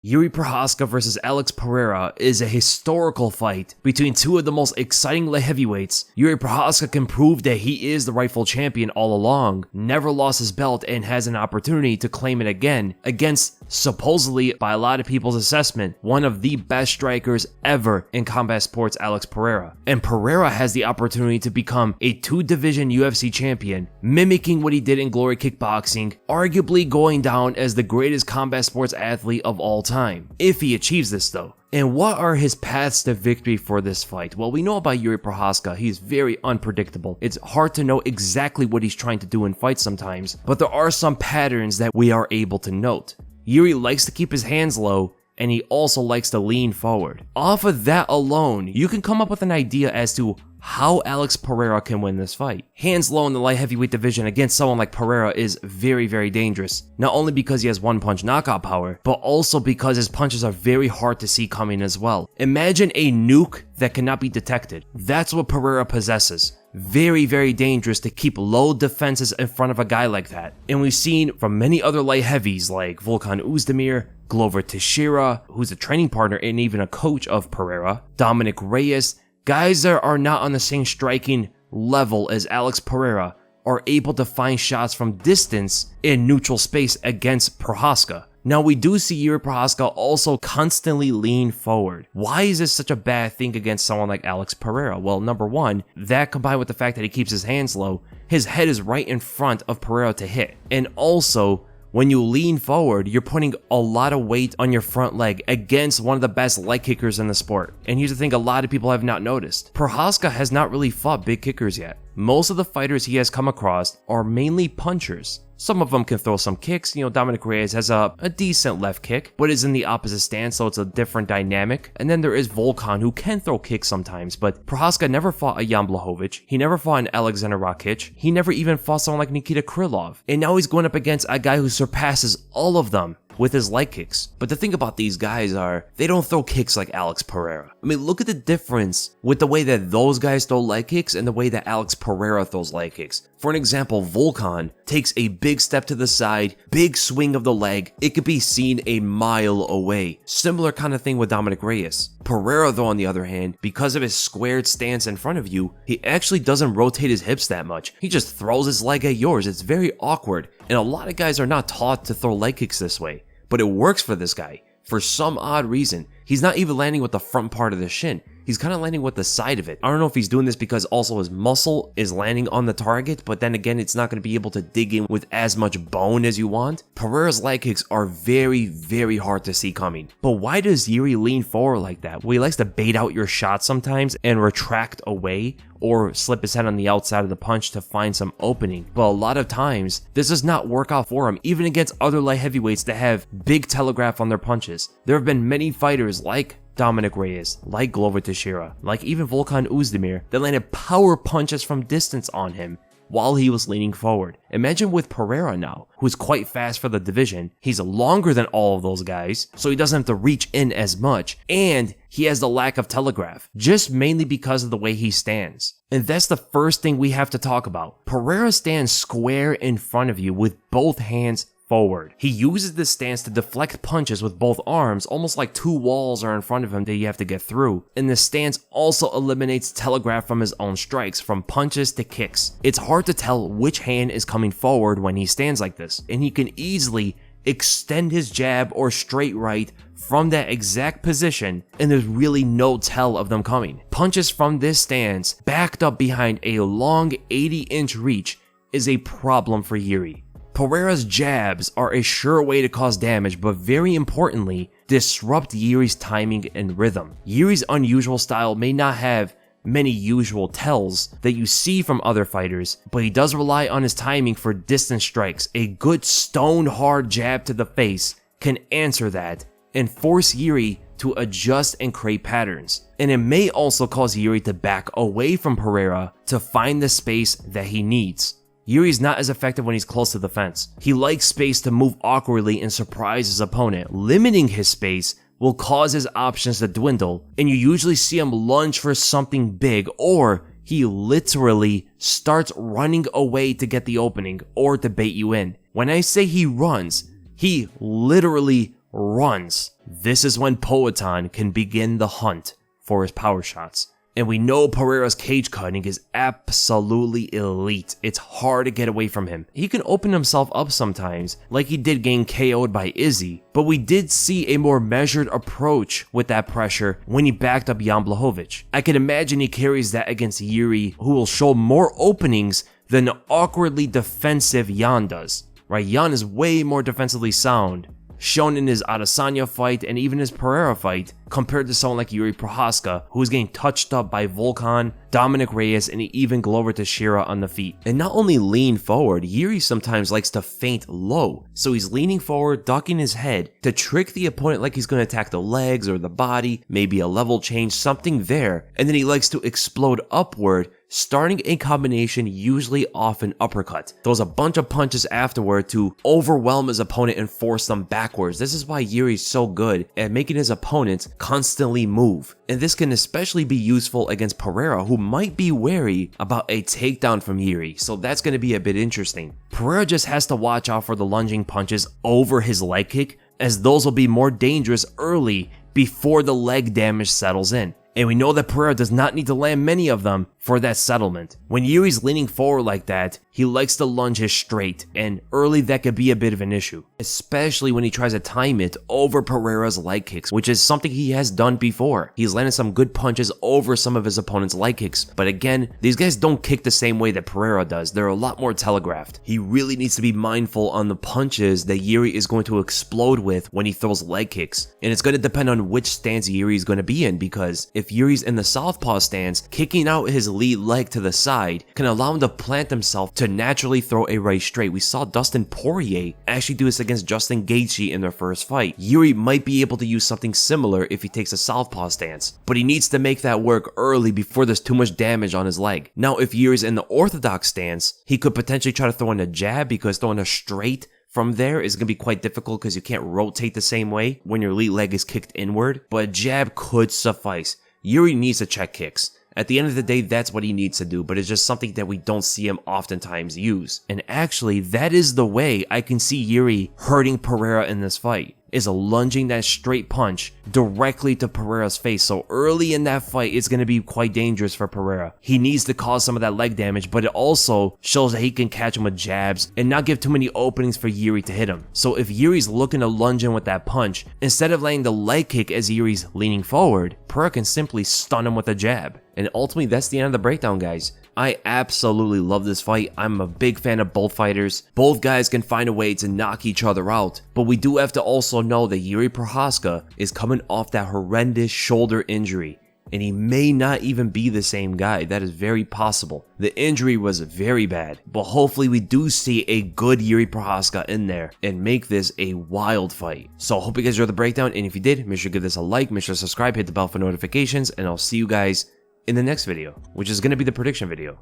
Jiri Prochazka versus Alex Pereira is a historical fight between two of the most exciting light heavyweights. Jiri Prochazka can prove that he is the rightful champion all along, never lost his belt, and has an opportunity to claim it again against, supposedly, by a lot of people's assessment, one of the best strikers ever in combat sports, Alex Pereira. And Pereira has the opportunity to become a two-division UFC champion, mimicking what he did in Glory Kickboxing, arguably going down as the greatest combat sports athlete of all time, if he achieves this though. And what are his paths to victory for this fight? Well, we know about Jiri Prochazka. He's very unpredictable. It's hard to know exactly what he's trying to do in fights sometimes, but there are some patterns that we are able to note. Jiri likes to keep his hands low, and he also likes to lean forward. Off of that alone, you can come up with an idea as to how Alex Pereira can win this fight. Hands low in the light heavyweight division against someone like Pereira is very, very dangerous. Not only because he has one-punch knockout power, but also because his punches are very hard to see coming as well. Imagine a nuke that cannot be detected. That's what Pereira possesses. Very, very dangerous to keep low defenses in front of a guy like that. And we've seen from many other light heavies like Volkan Oezdemir, Glover Teixeira, who's a training partner and even a coach of Pereira, Dominic Reyes, guys that are not on the same striking level as Alex Pereira are able to find shots from distance in neutral space against Prochazka. Now, we do see Jiri Prochazka also constantly lean forward. Why is this such a bad thing against someone like Alex Pereira? Well, number one, that combined with the fact that he keeps his hands low, his head is right in front of Pereira to hit. And also, when you lean forward, you're putting a lot of weight on your front leg against one of the best leg kickers in the sport. And here's the thing a lot of people have not noticed. Prochazka has not really fought big kickers yet. Most of the fighters he has come across are mainly punchers. Some of them can throw some kicks. Dominic Reyes has a decent left kick, but is in the opposite stance, so it's a different dynamic. And then there is Volkan, who can throw kicks sometimes, but Prochazka never fought a Jan Blachowicz. He never fought an Alexander Rakic. He never even fought someone like Nikita Krylov. And now he's going up against a guy who surpasses all of them with his leg kicks. But the thing about these guys are, they don't throw kicks like Alex Pereira. I mean, look at the difference with the way that those guys throw leg kicks and the way that Alex Pereira throws leg kicks. For an example, Volkan takes a big step to the side, big swing of the leg. It could be seen a mile away. Similar kind of thing with Dominic Reyes. Pereira, though, on the other hand, because of his squared stance in front of you, he actually doesn't rotate his hips that much. He just throws his leg at yours. It's very awkward. And a lot of guys are not taught to throw leg kicks this way. But it works for this guy. For some odd reason, he's not even landing with the front part of the shin. He's kind of landing with the side of it. I don't know if he's doing this because also his muscle is landing on the target, but then again, it's not going to be able to dig in with as much bone as you want. Pereira's leg kicks are very, very hard to see coming. But why does Jiri lean forward like that? Well, he likes to bait out your shot sometimes and retract away, or slip his head on the outside of the punch to find some opening. But a lot of times, this does not work out for him, even against other light heavyweights that have big telegraph on their punches. There have been many fighters like Dominic Reyes, like Glover Teixeira, like even Volkan Oezdemir, that landed power punches from distance on him while he was leaning forward. Imagine with Pereira now, who is quite fast for the division. He's longer than all of those guys, so he doesn't have to reach in as much, and he has the lack of telegraph, just mainly because of the way he stands. And that's the first thing we have to talk about. Pereira stands square in front of you with both hands forward. He uses this stance to deflect punches with both arms, almost like two walls are in front of him that you have to get through. And the stance also eliminates telegraph from his own strikes, from punches to kicks. It's hard to tell which hand is coming forward when he stands like this, and he can easily extend his jab or straight right from that exact position, and there's really no tell of them coming. Punches from this stance, backed up behind a long 80-inch reach, is a problem for Jiri. Pereira's jabs are a sure way to cause damage, but very importantly, disrupt Jiri's timing and rhythm. Jiri's unusual style may not have many usual tells that you see from other fighters, but he does rely on his timing for distance strikes. A good stone-hard jab to the face can answer that and force Jiri to adjust and create patterns. And it may also cause Jiri to back away from Pereira to find the space that he needs. Jiri's not as effective when he's close to the fence. He likes space to move awkwardly and surprise his opponent. Limiting his space will cause his options to dwindle, and you usually see him lunge for something big, or he literally starts running away to get the opening or to bait you in. When I say he runs, he literally runs. This is when Poatan can begin the hunt for his power shots. And we know Pereira's cage cutting is absolutely elite. It's hard to get away from him. He can open himself up sometimes, like he did getting KO'd by Izzy, but we did see a more measured approach with that pressure when he backed up Jan Blachowicz. I can imagine he carries that against Jiri, who will show more openings than the awkwardly defensive Jan does. Right, Jan is way more defensively sound, shown in his Adesanya fight and even his Pereira fight, compared to someone like Jiri Prochazka, who is getting touched up by Volkan, Dominic Reyes, and even Glover Teixeira on the feet. And not only lean forward, Jiri sometimes likes to feint low, so he's leaning forward, ducking his head to trick the opponent like he's going to attack the legs or the body, maybe a level change, something there, and then he likes to explode upward, starting a combination usually off an uppercut. Throws a bunch of punches afterward to overwhelm his opponent and force them backwards. This is why Yuri's so good at making his opponents constantly move. And this can especially be useful against Pereira, who might be wary about a takedown from Jiri, so that's going to be a bit interesting. Pereira just has to watch out for the lunging punches over his leg kick, as those will be more dangerous early before the leg damage settles in. And we know that Pereira does not need to land many of them for that settlement. When Yuri's leaning forward like that, he likes to lunge his straight, and early that could be a bit of an issue, especially when he tries to time it over Pereira's leg kicks, which is something he has done before. He's landed some good punches over some of his opponent's leg kicks, but again, these guys don't kick the same way that Pereira does. They're a lot more telegraphed. He really needs to be mindful on the punches that Jiri is going to explode with when he throws leg kicks, and it's going to depend on which stance Jiri is going to be in, because if Yuri's in the southpaw stance, kicking out his lead leg to the side can allow him to plant himself to naturally throw a right straight. We saw Dustin Poirier actually do this against Justin Gaethje in their first fight. Jiri might be able to use something similar if he takes a southpaw stance, but he needs to make that work early before there's too much damage on his leg. Now, if Yuri's in the orthodox stance, he could potentially try to throw in a jab, because throwing a straight from there is going to be quite difficult because you can't rotate the same way when your lead leg is kicked inward, but a jab could suffice. Jiri needs to check kicks. At the end of the day, that's what he needs to do, but it's just something that we don't see him oftentimes use. And actually, that is the way I can see Jiri hurting Pereira in this fight, is lunging that straight punch directly to Pereira's face. So early in that fight, it's going to be quite dangerous for Pereira. He needs to cause some of that leg damage, but it also shows that he can catch him with jabs and not give too many openings for Jiri to hit him. So if Yuri's looking to lunge in with that punch, instead of landing the leg kick as Yuri's leaning forward, Pereira can simply stun him with a jab. And ultimately, that's the end of the breakdown, guys. I absolutely love this fight. I'm a big fan of both fighters. Both guys can find a way to knock each other out, but we do have to also know that Jiri Prochazka is coming off that horrendous shoulder injury, and he may not even be the same guy. That is very possible. The injury was very bad, but hopefully we do see a good Jiri Prochazka in there and make this a wild fight. So I hope you guys enjoyed the breakdown, and if you did, make sure to give this a like, make sure to subscribe, hit the bell for notifications, and I'll see you guys in the next video, which is going to be the prediction video.